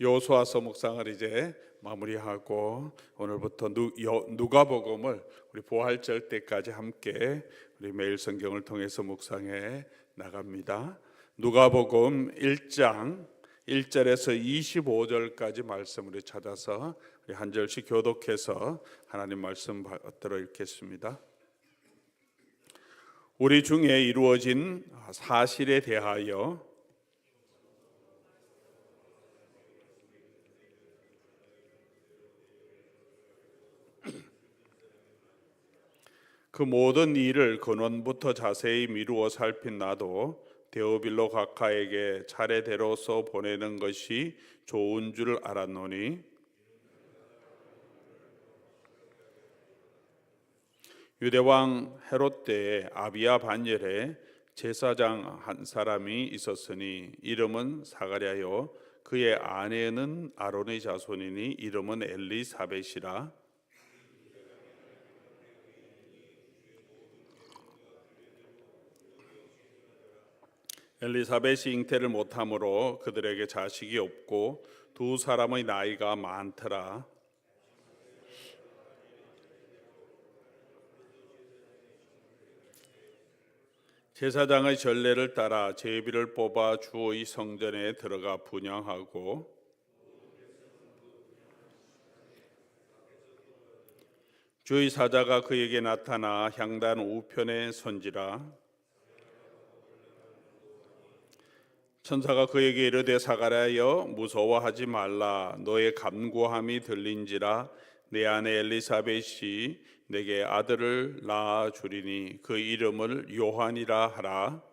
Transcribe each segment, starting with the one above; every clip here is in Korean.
여호수아서 묵상을 이제 마무리하고 오늘부터 누가복음을 우리 부활절 때까지 함께 우리 매일 성경을 통해서 묵상해 나갑니다. 누가복음 1장 1절에서 25절까지 말씀을 찾아서 우리 한 절씩 교독해서 하나님 말씀 받들어 읽겠습니다. 우리 중에 이루어진 사실에 대하여 그 모든 일을 근원부터 자세히 미루어 살핀 나도 데오빌로 각하에게 차례대로서 보내는 것이 좋은 줄 알았노니 유대왕 헤롯 때에 아비야 반열에 제사장 한 사람이 있었으니 이름은 사가랴요 그의 아내는 아론의 자손이니 이름은 엘리사벳이라. 엘리사벳이 잉태를 못함으로 그들에게 자식이 없고 두 사람의 나이가 많더라. 제사장의 전례를 따라 제비를 뽑아 주의 성전에 들어가 분향하고 주의 사자가 그에게 나타나 향단 우편에 선지라. 천사가 그에게 이르되 사가랴여 무서워하지 말라. 너의 간구함이 들린지라. 내 아내 엘리사벳이 내게 아들을 낳아 주리니 그 이름을 요한이라 하라.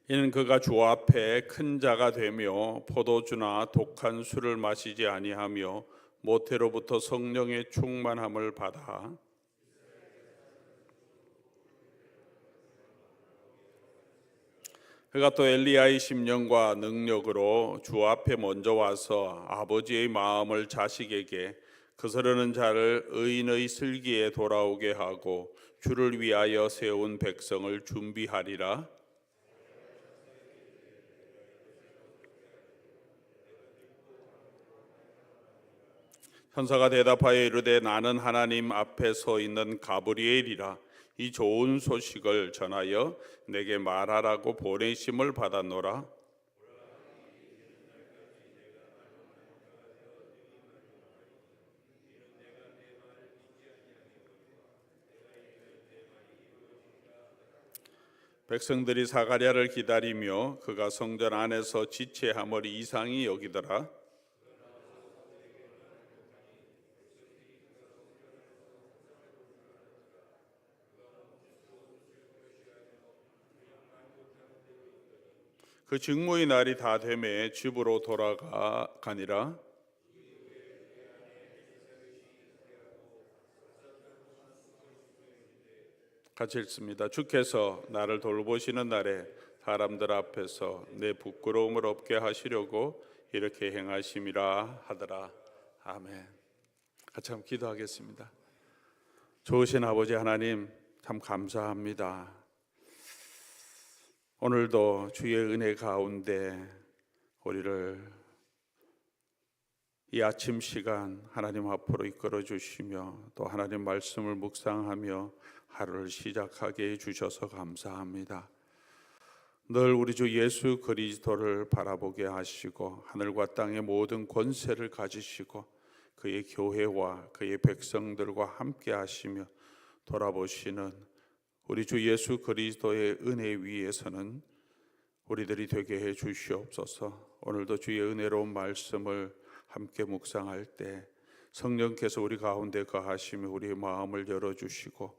이는 그가 주 앞에 큰 자가 되며 포도주나 독한 술을 마시지 아니하며 모태로부터 성령의 충만함을 받아 그가 또 엘리야의 심령과 능력으로 주 앞에 먼저 와서 아버지의 마음을 자식에게 거스르는 자를 의인의 슬기에 돌아오게 하고 주를 위하여 세운 백성을 준비하리라. 천사가 대답하여 이르되 나는 하나님 앞에 서 있는 가브리엘이라. 이 좋은 소식을 전하여 내게 말하라고 보내심을 받았노라. 백성들이 사가랴를 기다리며 그가 성전 안에서 지체함을 이상히 여기더라. 그 직무의 날이 다 되매 집으로 돌아가니라. 같이 읽습니다. 주께서 나를 돌보시는 날에 사람들 앞에서 내 부끄러움을 없게 하시려고 이렇게 행하심이라 하더라. 아멘. 같이 한번 기도하겠습니다. 좋으신 아버지 하나님 참 감사합니다. 오늘도 주의 은혜 가운데 우리를 이 아침 시간 하나님 앞으로 이끌어 주시며 또 하나님 말씀을 묵상하며 하루를 시작하게 해주셔서 감사합니다. 늘 우리 주 예수 그리스도를 바라보게 하시고 하늘과 땅의 모든 권세를 가지시고 그의 교회와 그의 백성들과 함께 하시며 돌아보시는 우리 주 예수 그리스도의 은혜 위에서는 우리들이 되게 해 주시옵소서. 오늘도 주의 은혜로운 말씀을 함께 묵상할 때 성령께서 우리 가운데 거하시며 우리의 마음을 열어주시고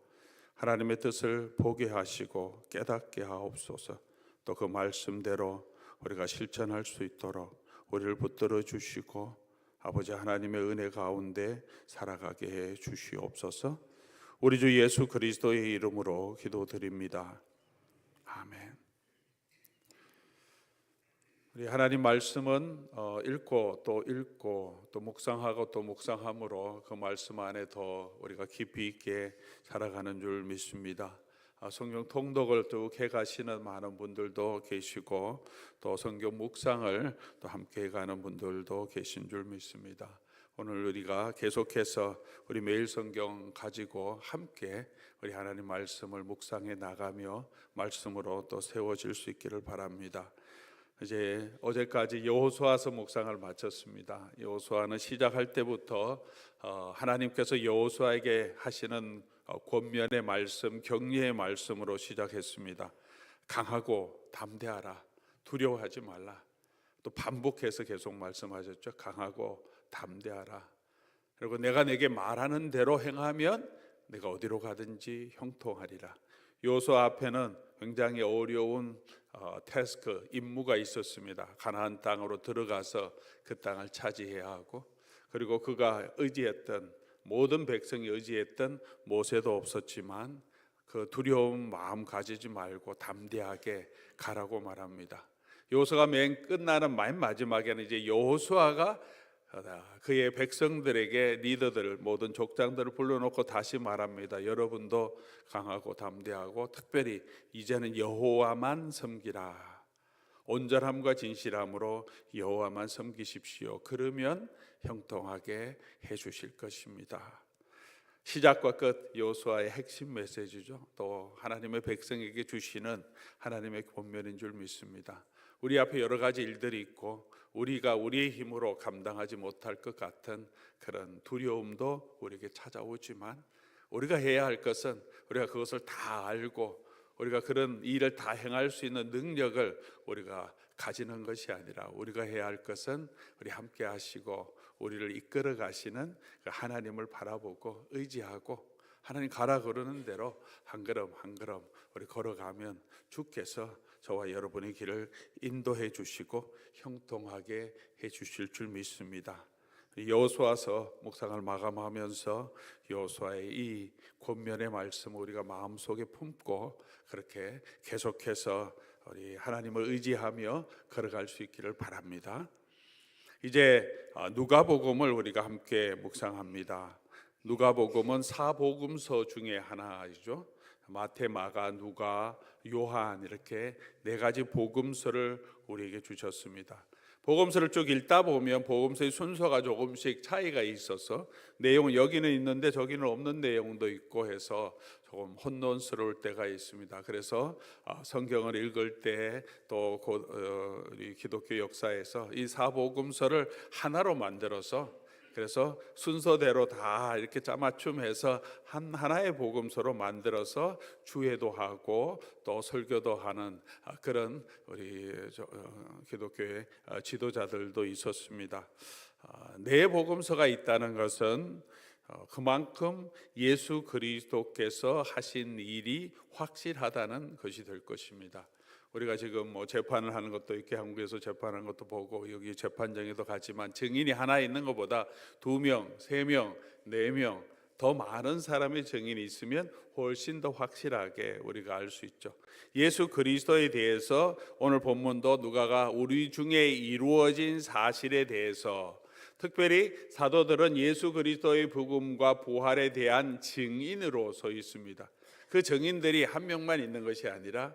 하나님의 뜻을 보게 하시고 깨닫게 하옵소서. 또 그 말씀대로 우리가 실천할 수 있도록 우리를 붙들어 주시고 아버지 하나님의 은혜 가운데 살아가게 해 주시옵소서. 우리 주 예수 그리스도의 이름으로 기도드립니다. 아멘. 우리 하나님 말씀은 읽고 또 묵상하고 또 묵상함으로 그 말씀 안에 더 우리가 깊이 있게 살아가는 줄 믿습니다. 성경 통독을 쭉 해가시는 많은 분들도 계시고 또 성경 묵상을 또 함께 해가는 분들도 계신 줄 믿습니다. 오늘 우리가 계속해서 우리 매일 성경 가지고 함께 우리 하나님 말씀을 묵상해 나가며 말씀으로 또 세워질 수 있기를 바랍니다. 이제 어제까지 여호수아서 묵상을 마쳤습니다. 여호수아는 시작할 때부터 하나님께서 여호수아에게 하시는 권면의 말씀, 격려의 말씀으로 시작했습니다. 강하고 담대하라, 두려워하지 말라. 또 반복해서 계속 말씀하셨죠. 강하고 담대하라. 그리고 내가 내게 말하는 대로 행하면 내가 어디로 가든지 형통하리라. 여호수아 앞에는 굉장히 어려운 태스크, 임무가 있었습니다. 가나안 땅으로 들어가서 그 땅을 차지해야 하고, 그리고 그가 의지했던, 모든 백성이 의지했던 모세도 없었지만 그 두려운 마음 가지지 말고 담대하게 가라고 말합니다. 여호수아가 맨 끝나는 맨 마지막에는 이제 여호수아가 그의 백성들에게, 리더들, 모든 족장들을 불러놓고 다시 말합니다. 여러분도 강하고 담대하고 특별히 이제는 여호와만 섬기라. 온전함과 진실함으로 여호와만 섬기십시오. 그러면 형통하게 해주실 것입니다. 시작과 끝, 여호수아의 핵심 메시지죠. 또 하나님의 백성에게 주시는 하나님의 권면인 줄 믿습니다. 우리 앞에 여러 가지 일들이 있고 우리가 우리의 힘으로 감당하지 못할 것 같은 그런 두려움도 우리에게 찾아오지만, 우리가 해야 할 것은 우리가 그것을 다 알고 우리가 그런 일을 다 행할 수 있는 능력을 우리가 가지는 것이 아니라, 우리가 해야 할 것은 우리 함께 하시고 우리를 이끌어 가시는 하나님을 바라보고 의지하고, 하나님 가라 그러는 대로 한 걸음 한 걸음 우리 걸어가면 주께서 저와 여러분의 길을 인도해 주시고 형통하게 해 주실 줄 믿습니다. 여호수아서 묵상을 마감하면서 여호수아의 이 권면의 말씀을 우리가 마음속에 품고 그렇게 계속해서 우리 하나님을 의지하며 걸어갈 수 있기를 바랍니다. 이제 누가복음을 우리가 함께 묵상합니다. 누가복음은 사복음서 중에 하나이죠. 마태, 마가, 누가, 요한 이렇게 네 가지 복음서를 우리에게 주셨습니다. 복음서를 쭉 읽다 보면 복음서의 순서가 조금씩 차이가 있어서 내용은 여기는 있는데 저기는 없는 내용도 있고 해서 조금 혼돈스러울 때가 있습니다. 그래서 성경을 읽을 때 또 우리 기독교 역사에서 이 사복음서를 하나로 만들어서, 그래서 순서대로 다 이렇게 짜맞춤해서 하나의 복음서로 만들어서 주회도 하고 또 설교도 하는 그런 우리 기독교의 지도자들도 있었습니다. 네 복음서가 있다는 것은 그만큼 예수 그리스도께서 하신 일이 확실하다는 것이 될 것입니다. 우리가 지금 재판을 하는 것도 이렇게 한국에서 재판하는 것도 보고 여기 재판정에도 가지만 증인이 하나 있는 것보다 2명, 3명, 4명 더 많은 사람의 증인이 있으면 훨씬 더 확실하게 우리가 알 수 있죠. 예수 그리스도에 대해서 오늘 본문도 누가가 우리 중에 이루어진 사실에 대해서, 특별히 사도들은 예수 그리스도의 복음과 부활에 대한 증인으로 서 있습니다. 그 증인들이 한 명만 있는 것이 아니라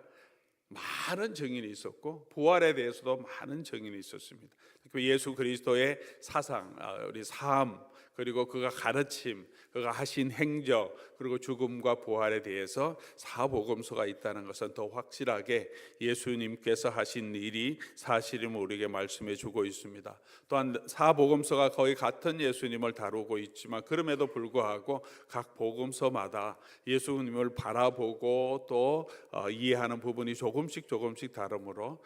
많은 증인이 있었고 부활에 대해서도 많은 증인이 있었습니다. 예수 그리스도의 사상, 우리 삶, 그리고 그가 가르침, 그가 하신 행적, 그리고 죽음과 부활에 대해서 사복음서가 있다는 것은 더 확실하게 예수님께서 하신 일이 사실임을 우리에게 말씀해 주고 있습니다. 또한 사복음서가 거의 같은 예수님을 다루고 있지만 그럼에도 불구하고 각 복음서마다 예수님을 바라보고 또 이해하는 부분이 조금씩 다르므로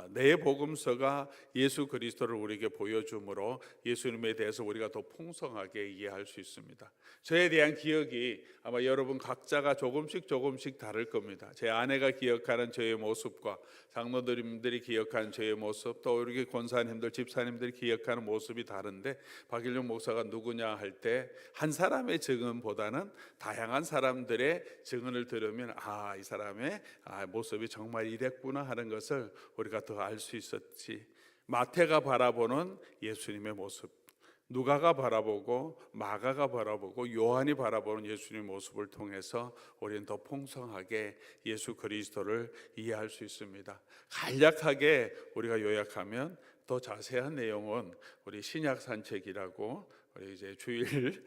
네 복음서가 예수 그리스도를 우리에게 보여주므로 예수님에 대해서 우리가 더 풍성하게 이해할 수 있습니다. 저에 대한 기억이 아마 여러분 각자가 조금씩 다를 겁니다. 제 아내가 기억하는 저의 모습과 장로님들이 기억하는 저의 모습, 또 우리 권사님들, 집사님들이 기억하는 모습이 다른데, 박일용 목사가 누구냐 할 때 한 사람의 증언보다는 다양한 사람들의 증언을 들으면 이 사람의 모습이 정말 이랬구나 하는 것을 우리가 더 알 수 있었지. 마태가 바라보는 예수님의 모습, 누가가 바라보고 마가가 바라보고 요한이 바라보는 예수님의 모습을 통해서 우리는 더 풍성하게 예수 그리스도를 이해할 수 있습니다. 간략하게 우리가 요약하면 더 자세한 내용은 우리 신약 산책이라고 우리 이제 주일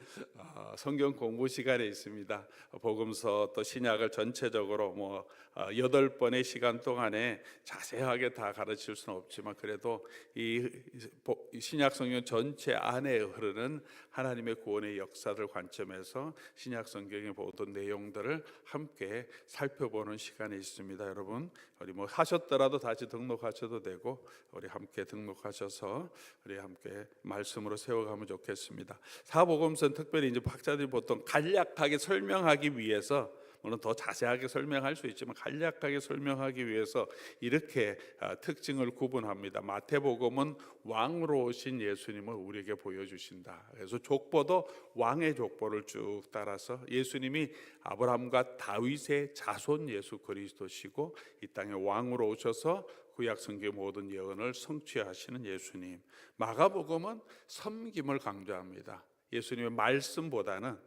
성경 공부 시간에 있습니다. 복음서 또 신약을 전체적으로 8번의 시간 동안에 자세하게 다 가르칠 수는 없지만 그래도 이 신약 성경 전체 안에 흐르는 하나님의 구원의 역사를 관점에서 신약 성경의 모든 내용들을 함께 살펴보는 시간이 있습니다. 여러분, 우리 하셨더라도 다시 등록하셔도 되고 우리 함께 등록하셔서 우리 함께 말씀으로 세워가면 좋겠습니다. 사복음서는 특별히 이제 학자들이 보통 간략하게 설명하기 위해서, 물론 더 자세하게 설명할 수 있지만 간략하게 설명하기 위해서 이렇게 특징을 구분합니다. 마태복음은 왕으로 오신 예수님을 우리에게 보여주신다. 그래서 족보도 왕의 족보를 쭉 따라서 예수님이 아브라함과 다윗의 자손 예수 그리스도시고 이 땅에 왕으로 오셔서 구약 성경 모든 예언을 성취하시는 예수님. 마가복음은 섬김을 강조합니다. 예수님의 말씀보다는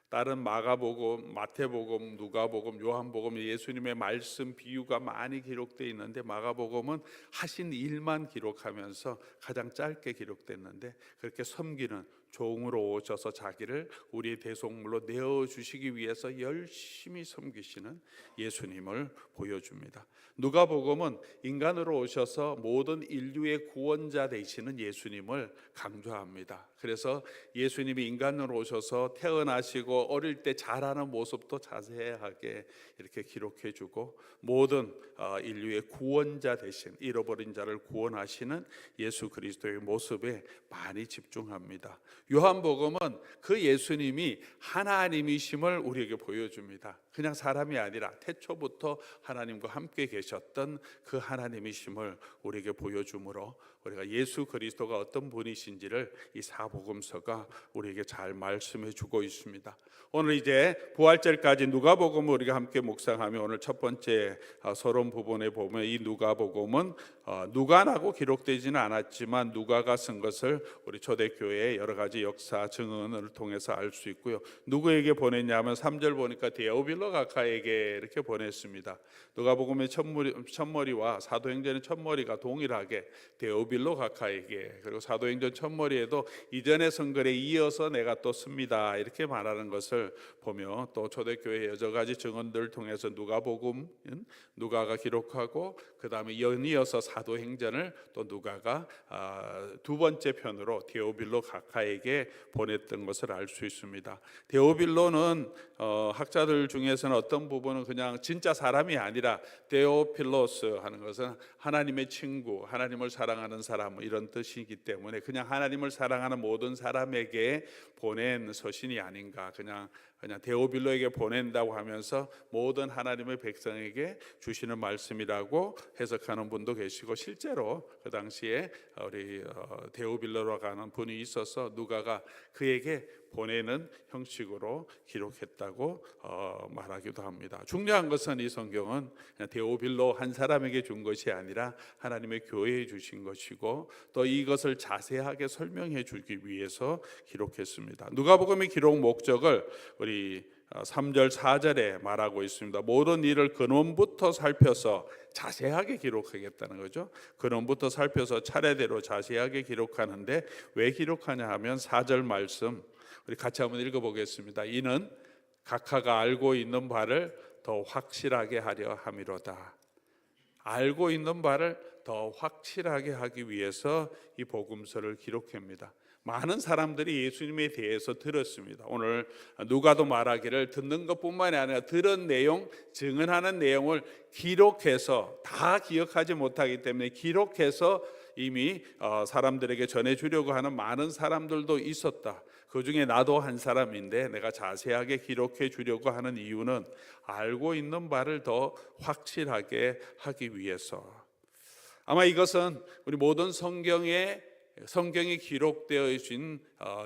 다른 마가복음, 마태복음, 누가복음, 요한복음 예수님의 말씀 비유가 많이 기록되어 있는데 마가복음은 하신 일만 기록하면서 가장 짧게 기록됐는데 그렇게 섬기는 종으로 오셔서 자기를 우리의 대속물로 내어주시기 위해서 열심히 섬기시는 예수님을 보여줍니다. 누가복음은 인간으로 오셔서 모든 인류의 구원자 되시는 예수님을 강조합니다. 그래서 예수님이 인간으로 오셔서 태어나시고 어릴 때 자라는 모습도 자세하게 이렇게 기록해주고 모든 인류의 구원자 되신 잃어버린 자를 구원하시는 예수 그리스도의 모습에 많이 집중합니다. 요한복음은 그 예수님이 하나님이심을 우리에게 보여줍니다. 그냥 사람이 아니라 태초부터 하나님과 함께 계셨던 그 하나님이심을 우리에게 보여주므로 우리가 예수 그리스도가 어떤 분이신지를 이 사복음서가 우리에게 잘 말씀해 주고 있습니다. 오늘 이제 부활절까지 누가복음을 우리가 함께 묵상하며 오늘 첫 번째 서론 부분에 보면 이 누가복음은 누가라고 기록되지는 않았지만 누가가 쓴 것을 우리 초대교회의 여러 가지 역사 증언을 통해서 알 수 있고요. 누구에게 보냈냐면 3절 보니까 데오빌로 각하에게 이렇게 보냈습니다. 누가복음의 첫머리와 사도행전의 첫머리가 동일하게 데오빌로 각하에게, 그리고 사도행전 첫머리에도 이전의 성글에 이어서 내가 또 씁니다 이렇게 말하는 것을 보며 또 초대교회의 여러 가지 증언들을 통해서 누가복음은 누가가 기록하고 그 다음에 연이어서 사도행전을 또 누가가 두 번째 편으로 데오빌로 각하에게 보냈던 것을 알 수 있습니다. 데오빌로는 학자들 중에서는 어떤 부분은 그냥 진짜 사람이 아니라 데오필로스 하는 것은 하나님의 친구, 하나님을 사랑하는 사람 이런 뜻이기 때문에 그냥 하나님을 사랑하는 모든 사람에게 보낸 서신이 아닌가, 그냥 데오빌로에게 보낸다고 하면서 모든 하나님의 백성에게 주시는 말씀이라고 해석하는 분도 계시고, 실제로 그 당시에 우리 데오빌로라고 하는 분이 있어서 누가가 그에게 보내는 형식으로 기록했다고 말하기도 합니다. 중요한 것은 이 성경은 그냥 데오빌로 한 사람에게 준 것이 아니라 하나님의 교회에 주신 것이고 또 이것을 자세하게 설명해 주기 위해서 기록했습니다. 누가복음의 기록 목적을 우리 3절 4절에 말하고 있습니다. 모든 일을 근원부터 살펴서 자세하게 기록하겠다는 거죠. 근원부터 살펴서 차례대로 자세하게 기록하는데 왜 기록하냐 하면 4절 말씀 우리 같이 한번 읽어보겠습니다. 이는 각하가 알고 있는 바를 더 확실하게 하려 함이로다. 알고 있는 바를 더 확실하게 하기 위해서 이 복음서를 기록합니다. 많은 사람들이 예수님에 대해서 들었습니다. 오늘 누가도 말하기를 듣는 것뿐만이 아니라 들은 내용, 증언하는 내용을 기록해서 다 기억하지 못하기 때문에 기록해서 이미 사람들에게 전해주려고 하는 많은 사람들도 있었다. 그 중에 나도 한 사람인데 내가 자세하게 기록해 주려고 하는 이유는 알고 있는 바를 더 확실하게 하기 위해서. 아마 이것은 우리 모든 성경에 기록되어 있는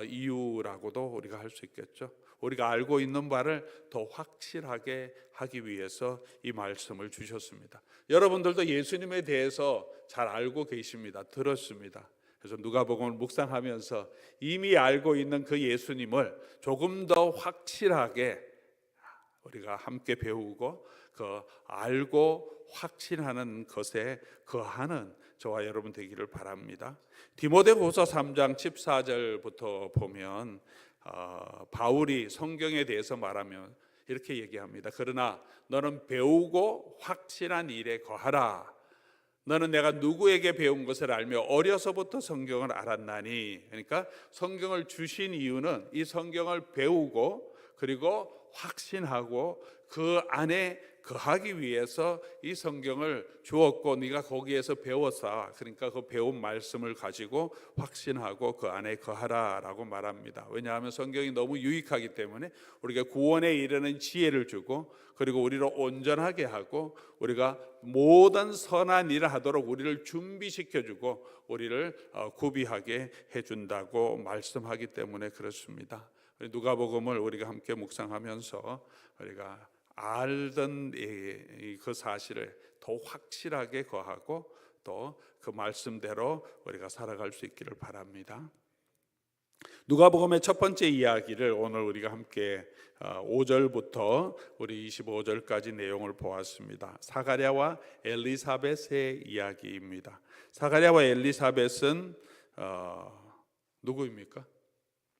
이유라고도 우리가 할 수 있겠죠. 우리가 알고 있는 바를 더 확실하게 하기 위해서 이 말씀을 주셨습니다. 여러분들도 예수님에 대해서 잘 알고 계십니다. 들었습니다. 그래서 누가복음을 묵상하면서 이미 알고 있는 그 예수님을 조금 더 확실하게 우리가 함께 배우고 그 알고 확신하는 것에 거하는 저와 여러분 되기를 바랍니다. 디모데후서 3장 14절부터 보면 바울이 성경에 대해서 말하면 이렇게 얘기합니다. 그러나 너는 배우고 확신한 일에 거하라. 너는 내가 누구에게 배운 것을 알며 어려서부터 성경을 알았나니. 그러니까 성경을 주신 이유는 이 성경을 배우고 그리고 확신하고 그 안에 거하기 위해서 이 성경을 주었고 네가 거기에서 배웠어. 그러니까 그 배운 말씀을 가지고 확신하고 그 안에 거하라라고 말합니다. 왜냐하면 성경이 너무 유익하기 때문에 우리가 구원에 이르는 지혜를 주고 그리고 우리를 온전하게 하고 우리가 모든 선한 일을 하도록 우리를 준비시켜주고 우리를 구비하게 해준다고 말씀하기 때문에 그렇습니다. 누가복음을 우리가 함께 묵상하면서 우리가 알던 그 사실을 더 확실하게 거하고 또 그 말씀대로 우리가 살아갈 수 있기를 바랍니다. 누가복음의 첫 번째 이야기를 오늘 우리가 함께 5절부터 우리 25절까지 내용을 보았습니다. 사가랴와 엘리사벳의 이야기입니다. 사가랴와 엘리사벳은 누구입니까?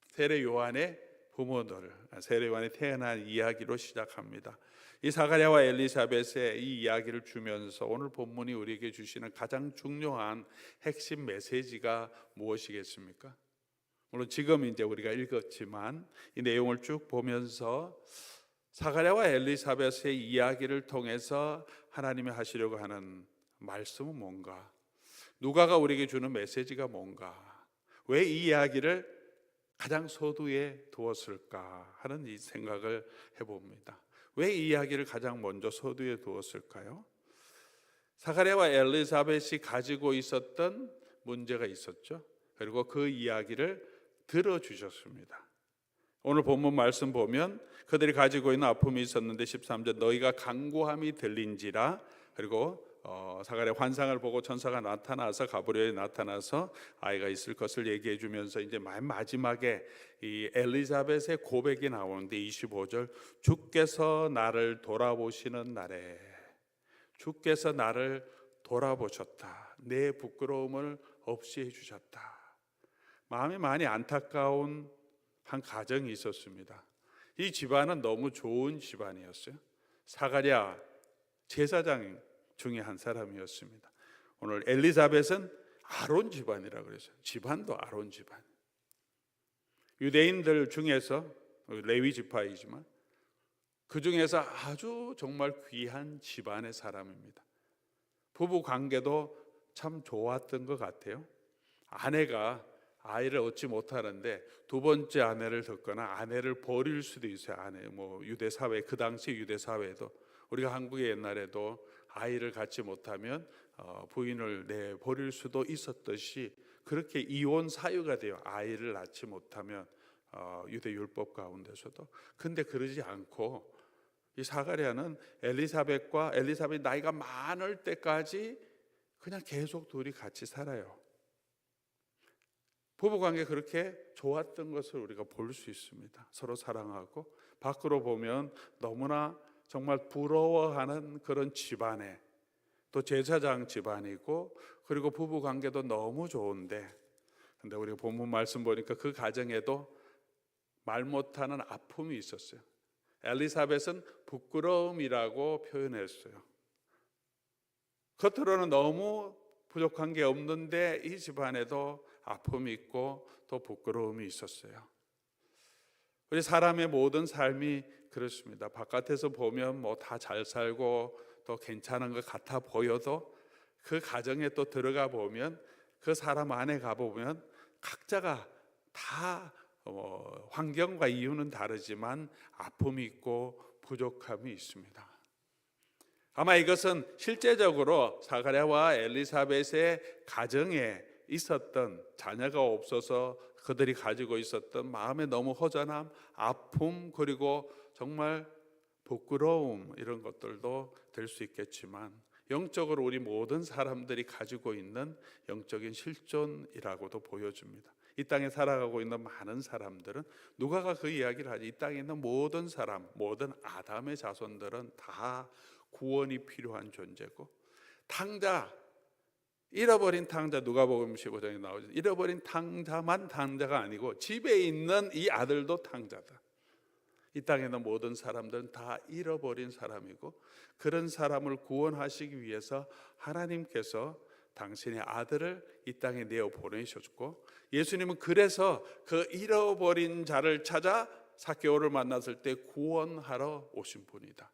세례 요한의 부모들, 세례 요한이 태어난 이야기로 시작합니다. 이 사가랴와 엘리사벳의 이 이야기를 주면서 오늘 본문이 우리에게 주시는 가장 중요한 핵심 메시지가 무엇이겠습니까? 물론 지금 이제 우리가 읽었지만 이 내용을 쭉 보면서 사가랴와 엘리사벳의 이야기를 통해서 하나님이 하시려고 하는 말씀은 뭔가? 누가가 우리에게 주는 메시지가 뭔가? 왜 이 이야기를 가장 서두에 두었을까 하는 이 생각을 해봅니다. 왜 이 이야기를 가장 먼저 서두에 두었을까요? 사가랴와 엘리사벳이 가지고 있었던 문제가 있었죠. 그리고 그 이야기를 들어주셨습니다. 오늘 본문 말씀 보면 그들이 가지고 있는 아픔이 있었는데 13절 너희가 간구함이 들린지라. 그리고 사가랴 환상을 보고 천사가 나타나서 가브리엘이 나타나서 아이가 있을 것을 얘기해 주면서 이제 마지막에 이 엘리사벳의 고백이 나오는데 25절 주께서 나를 돌아보시는 날에 주께서 나를 돌아보셨다. 내 부끄러움을 없이 해주셨다. 마음이 많이 안타까운 한 가정이 있었습니다. 이 집안은 너무 좋은 집안이었어요. 사가랴 제사장 중에 한 사람이었습니다. 오늘 엘리사벳은 아론 집안이라고 그랬어요. 집안도 아론 집안. 유대인들 중에서 레위 지파이지만 그 중에서 아주 정말 귀한 집안의 사람입니다. 부부 관계도 참 좋았던 것 같아요. 아내가 아이를 얻지 못하는데 두 번째 아내를 듣거나 아내를 버릴 수도 있어요. 아내 유대 사회 그 당시 유대 사회도 우리가 한국의 옛날에도 아이를 갖지 못하면 부인을 내버릴 수도 있었듯이 그렇게 이혼 사유가 돼요. 아이를 낳지 못하면 유대 율법 가운데서도. 근데 그러지 않고 이 사가랴는 엘리사벳 나이가 많을 때까지 그냥 계속 둘이 같이 살아요. 부부관계 그렇게 좋았던 것을 우리가 볼 수 있습니다. 서로 사랑하고 밖으로 보면 너무나 정말 부러워하는 그런 집안에 또 제사장 집안이고 그리고 부부관계도 너무 좋은데 근데 우리가 본문 말씀 보니까 그 가정에도 말 못하는 아픔이 있었어요. 엘리사벳은 부끄러움이라고 표현했어요. 겉으로는 너무 부족한 게 없는데 이 집안에도 아픔이 있고 또 부끄러움이 있었어요. 우리 사람의 모든 삶이 그렇습니다. 바깥에서 보면 다 잘 살고 또 괜찮은 것 같아 보여도 그 가정에 또 들어가 보면 그 사람 안에 가보면 각자가 다 환경과 이유는 다르지만 아픔이 있고 부족함이 있습니다. 아마 이것은 실제적으로 사가랴와 엘리사벳의 가정에 있었던 자녀가 없어서 그들이 가지고 있었던 마음의 너무 허전함, 아픔 그리고 정말 부끄러움 이런 것들도 될 수 있겠지만 영적으로 우리 모든 사람들이 가지고 있는 영적인 실존이라고도 보여줍니다. 이 땅에 살아가고 있는 많은 사람들은 누가가 그 이야기를 하지, 이 땅에 있는 모든 사람, 모든 아담의 자손들은 다 구원이 필요한 존재고, 탕자, 잃어버린 탕자, 누가복음 15장에 나오죠. 잃어버린 탕자만 탕자가 아니고 집에 있는 이 아들도 탕자다. 이 땅에 있는 모든 사람들은 다 잃어버린 사람이고, 그런 사람을 구원하시기 위해서 하나님께서 당신의 아들을 이 땅에 내어 보내셨고, 예수님은 그래서 그 잃어버린 자를 찾아 삭개오를 만났을 때 구원하러 오신 분이다.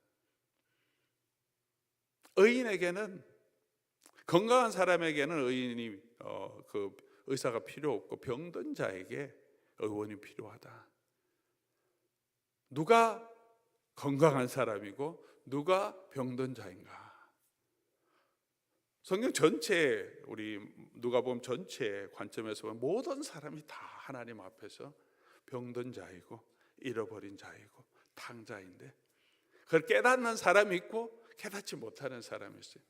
의인에게는, 건강한 사람에게는 의인이 그 의사가 필요 없고, 병든 자에게 의원이 필요하다. 누가 건강한 사람이고 누가 병든 자인가? 성경 전체, 우리 누가복음 전체 관점에서 보면 모든 사람이 다 하나님 앞에서 병든 자이고 잃어버린 자이고 탕자인데, 그걸 깨닫는 사람이 있고 깨닫지 못하는 사람이 있어요.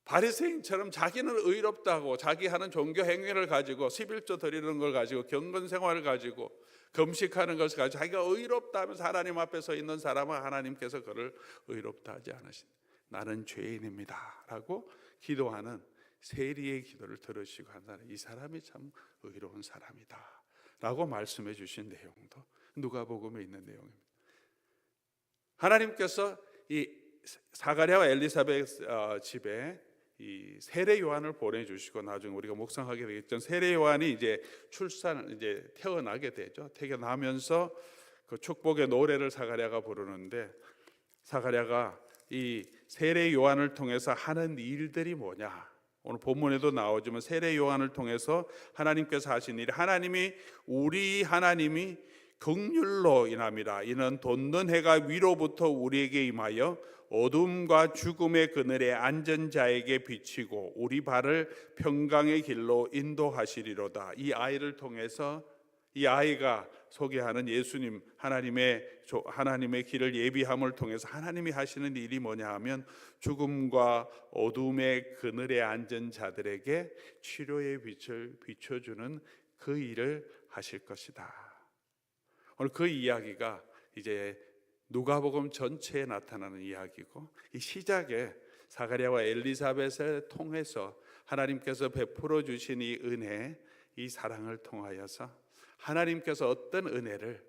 바리새인처럼 자기는 의롭다고 자기 하는 종교 행위를 가지고, 11조 드리는 걸 가지고, 경건 생활을 가지고, 금식하는 것을 가지고 자기가 의롭다 하면서 하나님 앞에 서 있는 사람은 하나님께서 그를 의롭다 하지 않으신다. 나는 죄인입니다 라고 기도하는 세리의 기도를 들으시고 한다는, 이 사람이 참 의로운 사람이다 라고 말씀해 주신 내용도 누가복음에 있는 내용입니다. 하나님께서 이 사가랴와 엘리사벳 집에 이 세례 요한을 보내주시고, 나중에 우리가 묵상하게 되겠죠. 세례 요한이 이제 태어나게 되죠. 태어나면서 그 축복의 노래를 사가랴가 부르는데, 사가랴가 이 세례 요한을 통해서 하는 일들이 뭐냐? 오늘 본문에도 나오지만 세례 요한을 통해서 하나님께서 하신 일이, 우리 하나님이 긍휼로 인함이라. 이는 돋는 해가 위로부터 우리에게 임하여 어둠과 죽음의 그늘에 앉은 자에게 비치고 우리 발을 평강의 길로 인도하시리로다. 이 아이를 통해서, 이 아이가 소개하는 예수님, 하나님의 길을 예비함을 통해서 하나님이 하시는 일이 뭐냐 하면, 죽음과 어둠의 그늘에 앉은 자들에게 치료의 빛을 비춰주는 그 일을 하실 것이다. 오늘 그 이야기가 이제 누가복음 전체에 나타나는 이야기고, 이 시작에 사가랴와 엘리사벳을 통해서 하나님께서 베풀어 주신 이 은혜, 이 사랑을 통하여서 하나님께서 어떤 은혜를,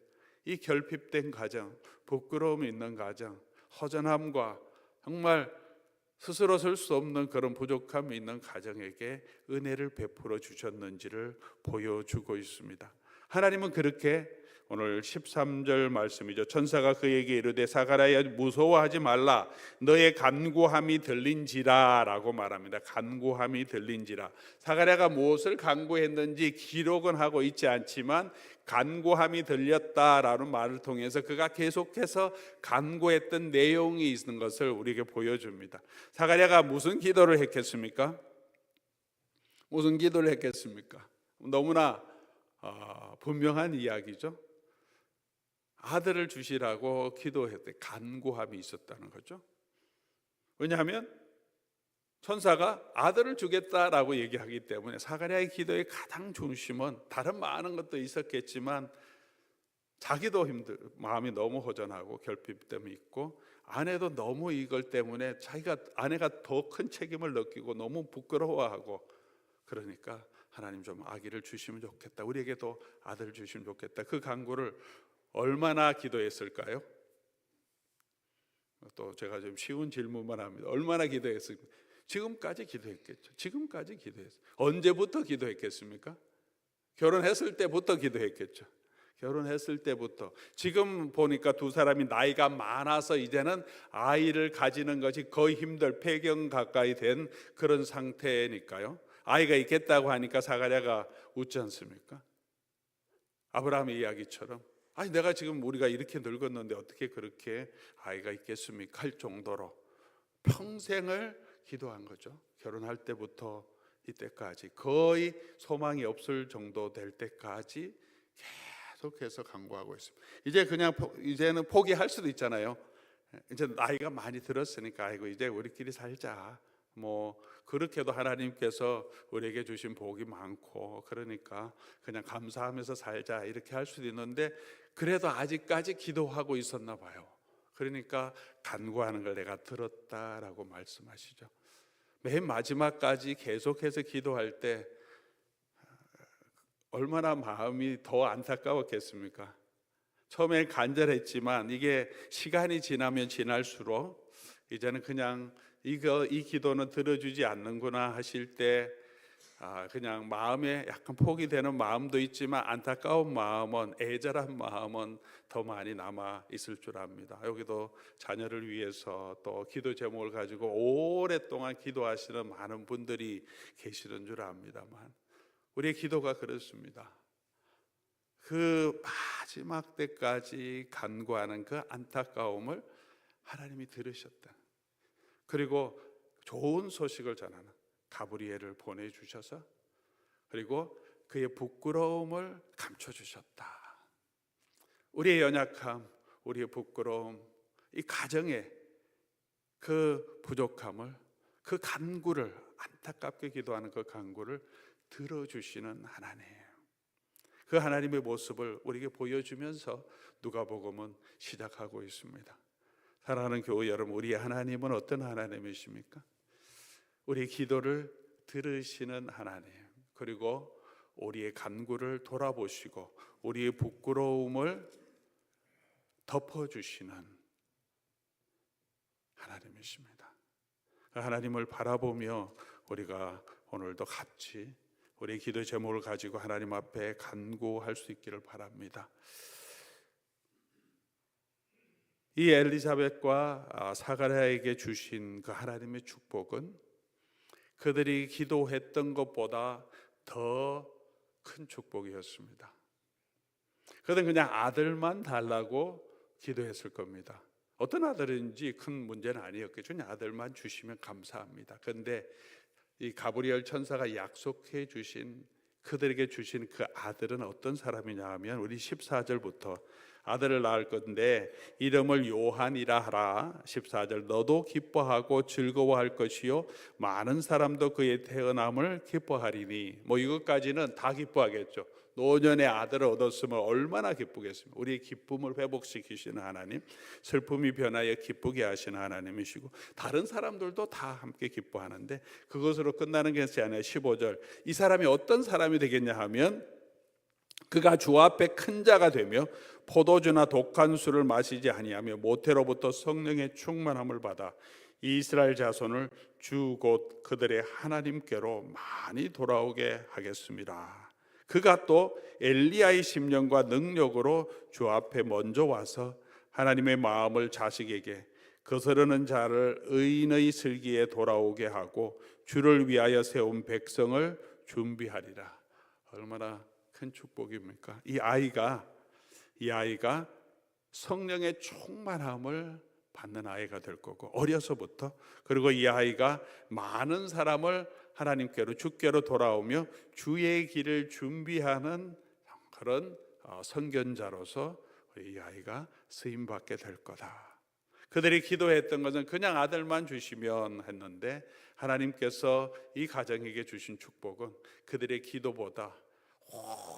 이 결핍된 가정, 부끄러움이 있는 가정, 허전함과 정말 스스로 설 수 없는 그런 부족함이 있는 가정에게 은혜를 베풀어 주셨는지를 보여주고 있습니다. 하나님은 그렇게, 오늘 13절 말씀이죠. 천사가 그에게 이르되 사가랴야 무서워하지 말라, 너의 간구함이 들린지라 라고 말합니다. 간구함이 들린지라. 사가랴가 무엇을 간구했는지 기록은 하고 있지 않지만 간구함이 들렸다라는 말을 통해서 그가 계속해서 간구했던 내용이 있는 것을 우리에게 보여줍니다. 사가랴가 무슨 기도를 했겠습니까? 무슨 기도를 했겠습니까? 너무나 분명한 이야기죠. 아들을 주시라고 기도했대. 간구함이 있었다는 거죠. 왜냐하면 천사가 아들을 주겠다라고 얘기하기 때문에 사가랴의 기도의 가장 중심은, 다른 많은 것도 있었겠지만 자기도 마음이 너무 허전하고 결핍됨이 있고, 아내도 너무 이걸 때문에 아내가 더 큰 책임을 느끼고 너무 부끄러워하고, 그러니까 하나님 좀 아기를 주시면 좋겠다, 우리에게도 아들을 주시면 좋겠다. 그 간구를 얼마나 기도했을까요? 또 제가 좀 쉬운 질문만 합니다. 얼마나 기도했을까요? 지금까지 기도했겠죠. 지금까지 기도했어요. 언제부터 기도했겠습니까? 결혼했을 때부터 기도했겠죠. 결혼했을 때부터. 지금 보니까 두 사람이 나이가 많아서 이제는 아이를 가지는 것이 거의 힘들, 폐경 가까이 된 그런 상태니까요. 아이가 있겠다고 하니까 사가랴가 웃지 않습니까? 아브라함의 이야기처럼, 아니 내가 지금, 우리가 이렇게 늙었는데 어떻게 그렇게 아이가 있겠습니까? 할 정도로 평생을 기도한 거죠. 결혼할 때부터 이때까지, 거의 소망이 없을 정도 될 때까지 계속해서 간구하고 있습니다. 이제는 포기할 수도 있잖아요. 이제 나이가 많이 들었으니까 아이고 이제 우리끼리 살자. 뭐 그렇게도 하나님께서 우리에게 주신 복이 많고 그러니까 그냥 감사하면서 살자 이렇게 할 수도 있는데 그래도 아직까지 기도하고 있었나 봐요. 그러니까 간구하는 걸 내가 들었다라고 말씀하시죠. 맨 마지막까지 계속해서 기도할 때 얼마나 마음이 더 안타까웠겠습니까? 처음엔 간절했지만 이게 시간이 지나면 지날수록 이제는 그냥 이 기도는 들어주지 않는구나 하실 때 그냥 마음에 약간 포기 되는 마음도 있지만 안타까운 마음은, 애절한 마음은 더 많이 남아 있을 줄 압니다. 여기도 자녀를 위해서 또 기도 제목을 가지고 오랫동안 기도하시는 많은 분들이 계시는 줄 압니다만 우리의 기도가 그렇습니다. 그 마지막 때까지 간구하는 그 안타까움을 하나님이 들으셨다. 그리고 좋은 소식을 전하는 가브리엘을 보내주셔서 그리고 그의 부끄러움을 감춰주셨다. 우리의 연약함, 우리의 부끄러움, 이 가정의 그 부족함을, 그 간구를, 안타깝게 기도하는 그 간구를 들어주시는 하나님, 그 하나님의 모습을 우리에게 보여주면서 누가복음은 시작하고 있습니다. 사랑하는 교회 여러분, 우리의 하나님은 어떤 하나님이십니까? 우리의 기도를 들으시는 하나님, 그리고 우리의 간구를 돌아보시고 우리의 부끄러움을 덮어주시는 하나님이십니다. 하나님을 바라보며 우리가 오늘도 같이 우리의 기도 제목을 가지고 하나님 앞에 간구할 수 있기를 바랍니다. 이 엘리사벳과 사가랴에게 주신 그 하나님의 축복은 그들이 기도했던 것보다 더 큰 축복이었습니다. 그들은 그냥 아들만 달라고 기도했을 겁니다. 어떤 아들인지 큰 문제는 아니었겠죠. 그냥 아들만 주시면 감사합니다. 그런데 이 가브리엘 천사가 약속해 주신, 그들에게 주신 그 아들은 어떤 사람이냐 하면 우리 14절부터 아들을 낳을 건데 이름을 요한이라 하라. 14절 너도 기뻐하고 즐거워할 것이요 많은 사람도 그의 태어남을 기뻐하리니. 뭐 이것까지는 다 기뻐하겠죠. 노년의 아들을 얻었으면 얼마나 기쁘겠습니까? 우리의 기쁨을 회복시키시는 하나님, 슬픔이 변하여 기쁘게 하시는 하나님이시고 다른 사람들도 다 함께 기뻐하는데 그것으로 끝나는 것이 아니라 15절 이 사람이 어떤 사람이 되겠냐 하면 그가 주 앞에 큰 자가 되며 포도주나 독한 술을 마시지 아니하며 모태로부터 성령의 충만함을 받아 이스라엘 자손을 주 곧 그들의 하나님께로 많이 돌아오게 하겠습니다. 그가 또 엘리야의 심령과 능력으로 주 앞에 먼저 와서 하나님의 마음을 자식에게 거스르는 자를 의인의 슬기에 돌아오게 하고 주를 위하여 세운 백성을 준비하리라. 얼마나 큰 축복입니까? 이 아이가 성령의 충만함을 받는 아이가 될 거고 어려서부터, 그리고 이 아이가 많은 사람을 하나님께로 주께로 돌아오며 주의 길을 준비하는 그런 선견자로서 이 아이가 쓰임 받게 될 거다. 그들이 기도했던 것은 그냥 아들만 주시면 했는데 하나님께서 이 가정에게 주신 축복은 그들의 기도보다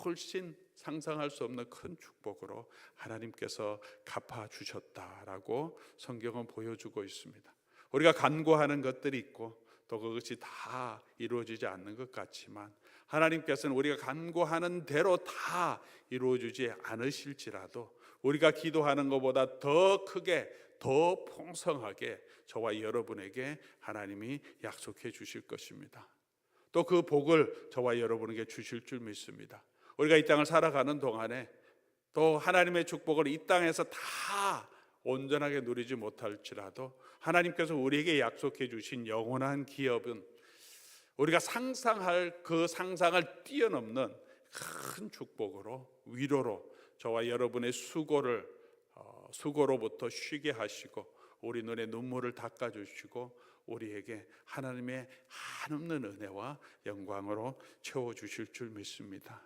훨씬 상상할 수 없는 큰 축복으로 하나님께서 갚아주셨다라고 성경은 보여주고 있습니다. 우리가 간구하는 것들이 있고 또 그것이 다 이루어지지 않는 것 같지만 하나님께서는 우리가 간구하는 대로 다 이루어지지 않으실지라도 우리가 기도하는 것보다 더 크게 더 풍성하게 저와 여러분에게 하나님이 약속해 주실 것입니다. 또 그 복을 저와 여러분에게 주실 줄 믿습니다. 우리가 이 땅을 살아가는 동안에 또 하나님의 축복을 이 땅에서 다 온전하게 누리지 못할지라도 하나님께서 우리에게 약속해 주신 영원한 기업은 우리가 상상할 그 상상을 뛰어넘는 큰 축복으로, 위로로 저와 여러분의 수고로부터 쉬게 하시고 우리 눈에 눈물을 닦아주시고 우리에게 하나님의 한없는 은혜와 영광으로 채워주실 줄 믿습니다.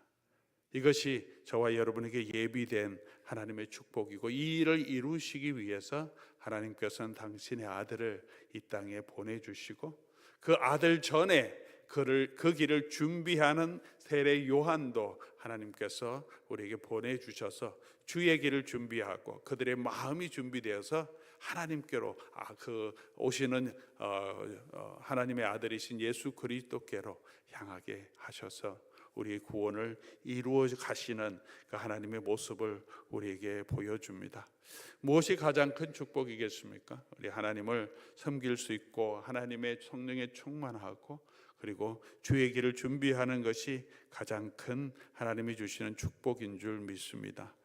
이것이 저와 여러분에게 예비된 하나님의 축복이고 이 일을 이루시기 위해서 하나님께서는 당신의 아들을 이 땅에 보내주시고 그 아들 전에 그 길을 준비하는 세례 요한도 하나님께서 우리에게 보내주셔서 주의 길을 준비하고 그들의 마음이 준비되어서 하나님께로 그 오시는 하나님의 아들이신 예수 그리스도께로 향하게 하셔서 우리의 구원을 이루어 가시는 그 하나님의 모습을 우리에게 보여줍니다. 무엇이 가장 큰 축복이겠습니까? 우리 하나님을 섬길 수 있고 하나님의 성령에 충만하고 그리고 주의 길을 준비하는 것이 가장 큰 하나님이 주시는 축복인 줄 믿습니다.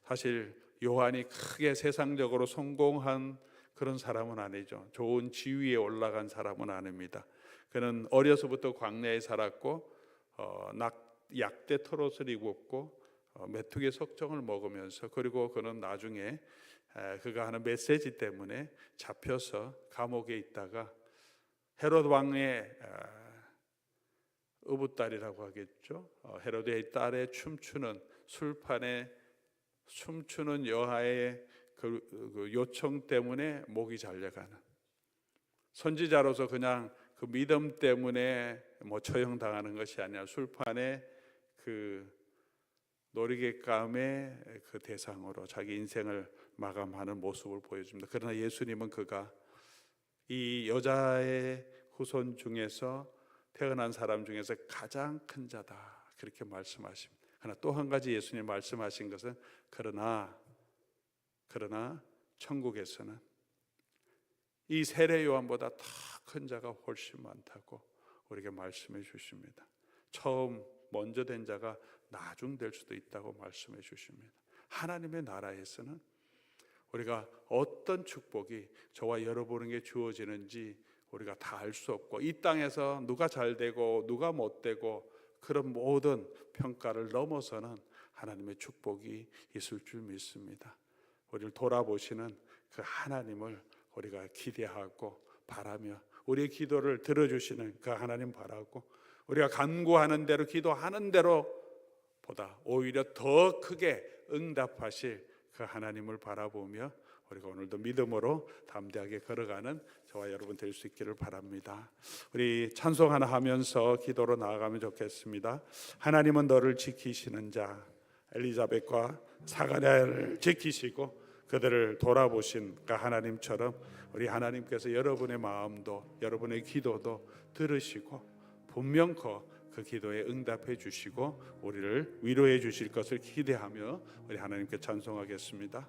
사실 요한이 크게 세상적으로 성공한 그런 사람은 아니죠. 좋은 지위에 올라간 사람은 아닙니다. 그는 어려서부터 광야에 살았고 약대 털옷을 입었고 메뚜기 석정을 먹으면서 그리고 그는 나중에 그가 하는 메시지 때문에 잡혀서 감옥에 있다가 헤롯 왕의 어부딸이라고 하겠죠. 헤로데의 딸의 춤추는 술판에 춤추는 여하의 그 요청 때문에 목이 잘려가는, 선지자로서 그냥 그 믿음 때문에 처형당하는 것이 아니라 술판에 그 놀이객감의 그 대상으로 자기 인생을 마감하는 모습을 보여줍니다. 그러나 예수님은 그가 이 여자의 후손 중에서 태어난 사람 중에서 가장 큰 자다 그렇게 말씀하십니다. 그러나 또 한 가지 예수님 말씀하신 것은 그러나 천국에서는 이 세례 요한보다 더 큰 자가 훨씬 많다고 우리에게 말씀해 주십니다. 처음 먼저 된 자가 나중 될 수도 있다고 말씀해 주십니다. 하나님의 나라에서는 우리가 어떤 축복이 저와 여러분에게 주어지는지 우리가 다 알 수 없고 이 땅에서 누가 잘 되고 누가 못 되고 그런 모든 평가를 넘어서는 하나님의 축복이 있을 줄 믿습니다. 우리를 돌아보시는 그 하나님을 우리가 기대하고 바라며 우리의 기도를 들어주시는 그 하나님 바라고 우리가 간구하는 대로 기도하는 대로 보다 오히려 더 크게 응답하실 그 하나님을 바라보며 우리가 오늘도 믿음으로 담대하게 걸어가는 저와 여러분 될 수 있기를 바랍니다. 우리 찬송 하나 하면서 기도로 나아가면 좋겠습니다. 하나님은 너를 지키시는 자, 엘리자벳과 사가랴를 지키시고 그들을 돌아보신 그 하나님처럼 우리 하나님께서 여러분의 마음도 여러분의 기도도 들으시고 분명코 그 기도에 응답해 주시고 우리를 위로해 주실 것을 기대하며 우리 하나님께 찬송하겠습니다.